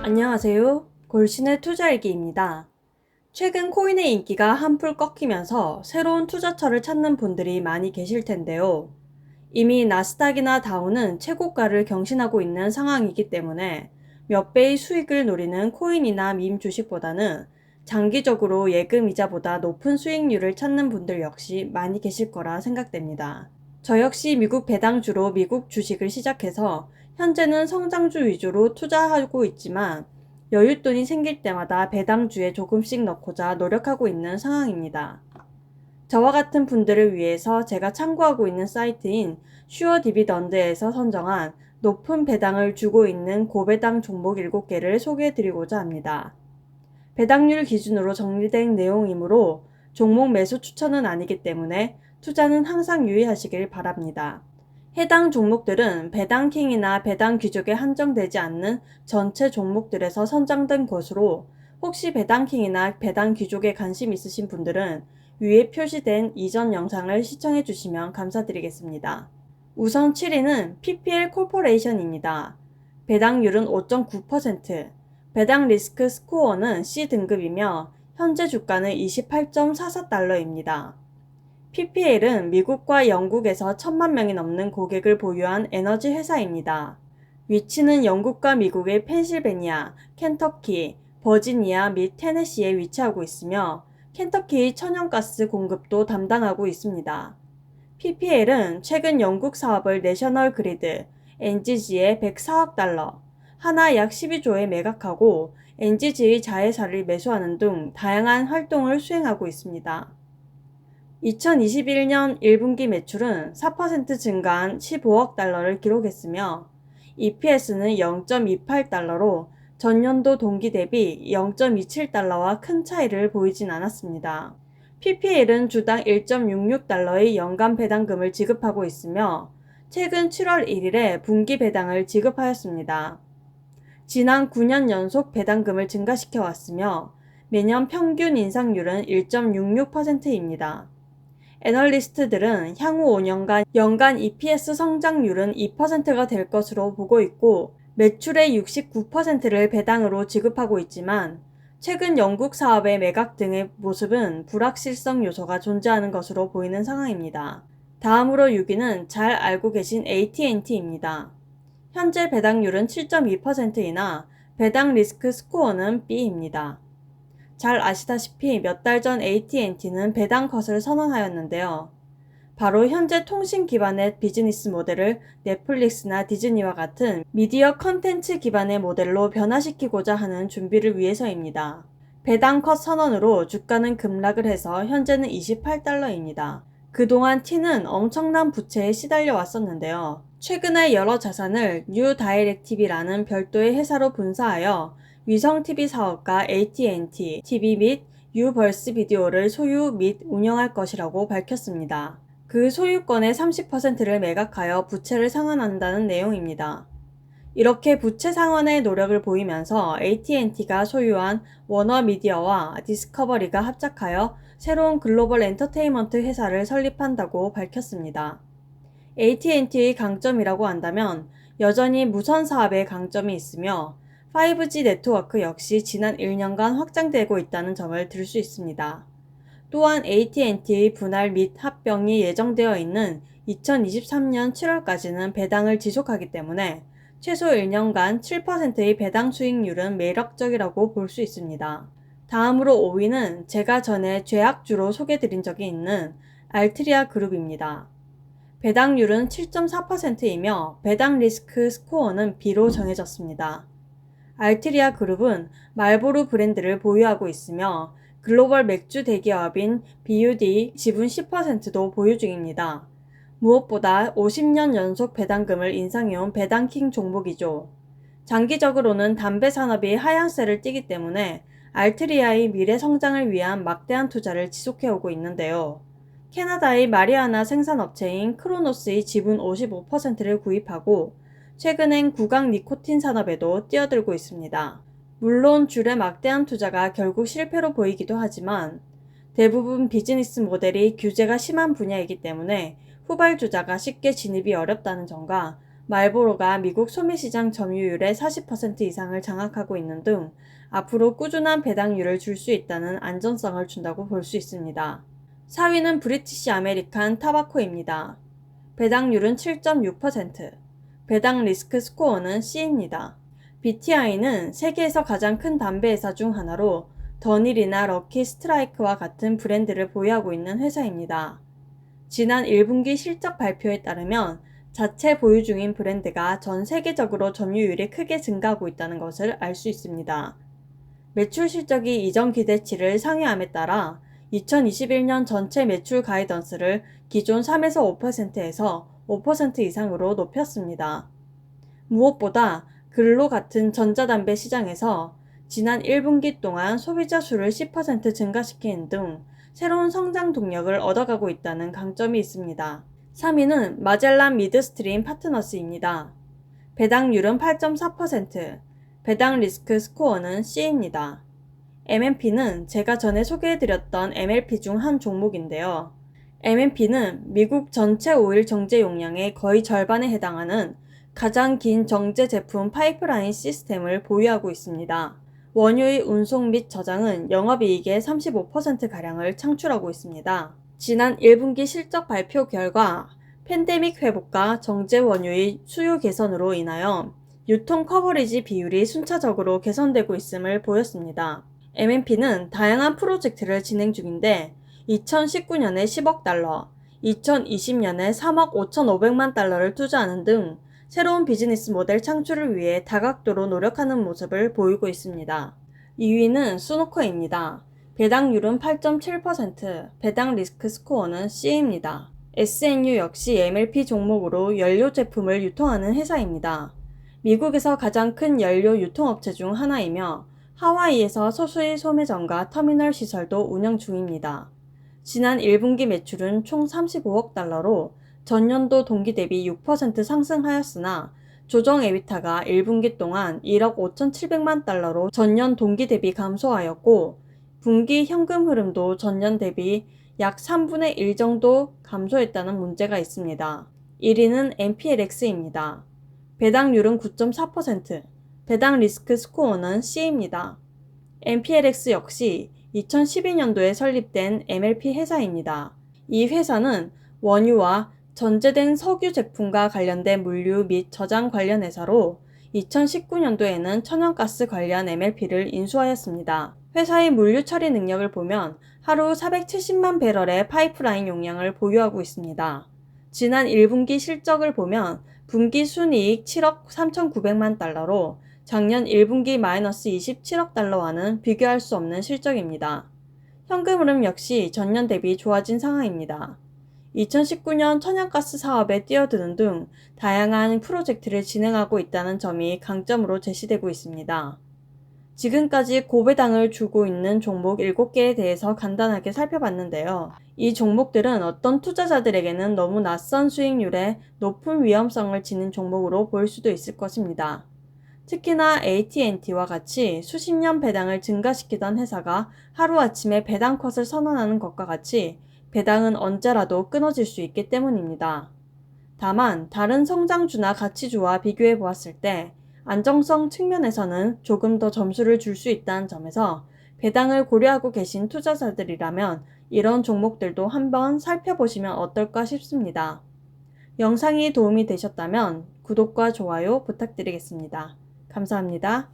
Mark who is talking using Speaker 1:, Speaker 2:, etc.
Speaker 1: 안녕하세요. 골신의 투자일기입니다. 최근 코인의 인기가 한풀 꺾이면서 새로운 투자처를 찾는 분들이 많이 계실 텐데요. 이미 나스닥이나 다우는 최고가를 경신하고 있는 상황이기 때문에 몇 배의 수익을 노리는 코인이나 밈 주식보다는 장기적으로 예금 이자보다 높은 수익률을 찾는 분들 역시 많이 계실 거라 생각됩니다. 저 역시 미국 배당주로 미국 주식을 시작해서 현재는 성장주 위주로 투자하고 있지만 여윳돈이 생길 때마다 배당주에 조금씩 넣고자 노력하고 있는 상황입니다. 저와 같은 분들을 위해서 제가 참고하고 있는 사이트인 슈어디비던드에서 선정한 높은 배당을 주고 있는 고배당 종목 7개를 소개해드리고자 합니다. 배당률 기준으로 정리된 내용이므로 종목 매수 추천은 아니기 때문에 투자는 항상 유의하시길 바랍니다. 해당 종목들은 배당킹이나 배당 귀족에 한정되지 않는 전체 종목들에서 선정된 것으로 혹시 배당킹이나 배당 귀족에 관심 있으신 분들은 위에 표시된 이전 영상을 시청해 주시면 감사드리겠습니다. 우선 7위는 PPL 코퍼레이션입니다. 배당률은 5.9%, 배당 리스크 스코어는 C등급이며 현재 주가는 28.44달러입니다. PPL은 미국과 영국에서 1,000만 명이 넘는 고객을 보유한 에너지 회사입니다. 위치는 영국과 미국의 펜실베니아, 켄터키, 버지니아 및 테네시에 위치하고 있으며 켄터키의 천연가스 공급도 담당하고 있습니다. PPL은 최근 영국 사업을 내셔널 그리드, NGG에 104억 달러, 하나 약 12조에 매각하고 NGG의 자회사를 매수하는 등 다양한 활동을 수행하고 있습니다. 2021년 1분기 매출은 4% 증가한 15억 달러를 기록했으며 EPS는 0.28달러로 전년도 동기 대비 0.27달러와 큰 차이를 보이진 않았습니다. PPL은 주당 1.66달러의 연간 배당금을 지급하고 있으며 최근 7월 1일에 분기 배당을 지급하였습니다. 지난 9년 연속 배당금을 증가시켜 왔으며 매년 평균 인상률은 1.66%입니다. 애널리스트들은 향후 5년간 연간 EPS 성장률은 2%가 될 것으로 보고 있고 매출의 69%를 배당으로 지급하고 있지만 최근 영국 사업의 매각 등의 모습은 불확실성 요소가 존재하는 것으로 보이는 상황입니다. 다음으로 6위는 잘 알고 계신 AT&T입니다. 현재 배당률은 7.2%이나 배당 리스크 스코어는 B입니다. 잘 아시다시피 몇 달 전 AT&T는 배당 컷을 선언하였는데요. 바로 현재 통신 기반의 비즈니스 모델을 넷플릭스나 디즈니와 같은 미디어 컨텐츠 기반의 모델로 변화시키고자 하는 준비를 위해서입니다. 배당 컷 선언으로 주가는 급락을 해서 현재는 28달러입니다. 그동안 T는 엄청난 부채에 시달려 왔었는데요. 최근에 여러 자산을 뉴 다이렉티비라는 별도의 회사로 분사하여 위성TV 사업가 AT&T TV 및 유벌스 비디오를 소유 및 운영할 것이라고 밝혔습니다. 그 소유권의 30%를 매각하여 부채를 상환한다는 내용입니다. 이렇게 부채 상환의 노력을 보이면서 AT&T가 소유한 워너미디어와 디스커버리가 합작하여 새로운 글로벌 엔터테인먼트 회사를 설립한다고 밝혔습니다. AT&T의 강점이라고 한다면 여전히 무선 사업에 강점이 있으며 5G 네트워크 역시 지난 1년간 확장되고 있다는 점을 들 수 있습니다. 또한 AT&T의 분할 및 합병이 예정되어 있는 2023년 7월까지는 배당을 지속하기 때문에 최소 1년간 7%의 배당 수익률은 매력적이라고 볼 수 있습니다. 다음으로 5위는 제가 전에 죄악주로 소개드린 적이 있는 알트리아 그룹입니다. 배당률은 7.4%이며 배당 리스크 스코어는 B로 정해졌습니다. 알트리아 그룹은 말보로 브랜드를 보유하고 있으며 글로벌 맥주 대기업인 BUD 지분 10%도 보유 중입니다. 무엇보다 50년 연속 배당금을 인상해온 배당킹 종목이죠. 장기적으로는 담배 산업이 하향세를 띠기 때문에 알트리아의 미래 성장을 위한 막대한 투자를 지속해오고 있는데요. 캐나다의 마리아나 생산업체인 크로노스의 지분 55%를 구입하고 최근엔 구강 니코틴 산업에도 뛰어들고 있습니다. 물론 줄의 막대한 투자가 결국 실패로 보이기도 하지만 대부분 비즈니스 모델이 규제가 심한 분야이기 때문에 후발주자가 쉽게 진입이 어렵다는 점과 말보로가 미국 소매시장 점유율의 40% 이상을 장악하고 있는 등 앞으로 꾸준한 배당률을 줄 수 있다는 안전성을 준다고 볼 수 있습니다. 4위는 브리티시 아메리칸 타바코입니다. 배당률은 7.6%, 배당 리스크 스코어는 C입니다. BTI는 세계에서 가장 큰 담배 회사 중 하나로 더닐이나 럭키 스트라이크와 같은 브랜드를 보유하고 있는 회사입니다. 지난 1분기 실적 발표에 따르면 자체 보유 중인 브랜드가 전 세계적으로 점유율이 크게 증가하고 있다는 것을 알 수 있습니다. 매출 실적이 이전 기대치를 상회함에 따라 2021년 전체 매출 가이던스를 기존 3에서 5%에서 5% 이상으로 높였습니다. 무엇보다 글로 같은 전자담배 시장에서 지난 1분기 동안 소비자 수를 10% 증가시키는 등 새로운 성장 동력을 얻어가고 있다는 강점이 있습니다. 3위는 마젤란 미드스트림 파트너스입니다. 배당률은 8.4%, 배당 리스크 스코어는 C입니다. MMP는 제가 전에 소개해드렸던 MLP 중 한 종목인데요. MMP는 미국 전체 오일 정제 용량의 거의 절반에 해당하는 가장 긴 정제 제품 파이프라인 시스템을 보유하고 있습니다. 원유의 운송 및 저장은 영업이익의 35%가량을 창출하고 있습니다. 지난 1분기 실적 발표 결과 팬데믹 회복과 정제 원유의 수요 개선으로 인하여 유통 커버리지 비율이 순차적으로 개선되고 있음을 보였습니다. MMP는 다양한 프로젝트를 진행 중인데 2019년에 10억 달러, 2020년에 3억 5,500만 달러를 투자하는 등 새로운 비즈니스 모델 창출을 위해 다각도로 노력하는 모습을 보이고 있습니다. 2위는 수노코입니다. 배당률은 8.7%, 배당 리스크 스코어는 C입니다. SNU 역시 MLP 종목으로 연료 제품을 유통하는 회사입니다. 미국에서 가장 큰 연료 유통업체 중 하나이며 하와이에서 소수의 소매점과 터미널 시설도 운영 중입니다. 지난 1분기 매출은 총 35억 달러로 전년도 동기 대비 6% 상승하였으나 조정 에비타가 1분기 동안 1억 5,700만 달러로 전년 동기 대비 감소하였고 분기 현금 흐름도 전년 대비 약 3분의 1 정도 감소했다는 문제가 있습니다. 1위는 MPLX입니다. 배당률은 9.4%, 배당 리스크 스코어는 C입니다. MPLX 역시 2012년도에 설립된 MLP 회사입니다. 이 회사는 원유와 전제된 석유 제품과 관련된 물류 및 저장 관련 회사로 2019년도에는 천연가스 관련 MLP를 인수하였습니다. 회사의 물류 처리 능력을 보면 하루 470만 배럴의 파이프라인 용량을 보유하고 있습니다. 지난 1분기 실적을 보면 분기 순이익 7억 3,900만 달러로 작년 1분기 마이너스 27억 달러와는 비교할 수 없는 실적입니다. 현금 흐름 역시 전년 대비 좋아진 상황입니다. 2019년 천연가스 사업에 뛰어드는 등 다양한 프로젝트를 진행하고 있다는 점이 강점으로 제시되고 있습니다. 지금까지 고배당을 주고 있는 종목 7개에 대해서 간단하게 살펴봤는데요. 이 종목들은 어떤 투자자들에게는 너무 낯선 수익률에 높은 위험성을 지닌 종목으로 보일 수도 있을 것입니다. 특히나 AT&T와 같이 수십 년 배당을 증가시키던 회사가 하루아침에 배당 컷을 선언하는 것과 같이 배당은 언제라도 끊어질 수 있기 때문입니다. 다만 다른 성장주나 가치주와 비교해 보았을 때 안정성 측면에서는 조금 더 점수를 줄 수 있다는 점에서 배당을 고려하고 계신 투자자들이라면 이런 종목들도 한번 살펴보시면 어떨까 싶습니다. 영상이 도움이 되셨다면 구독과 좋아요 부탁드리겠습니다. 감사합니다.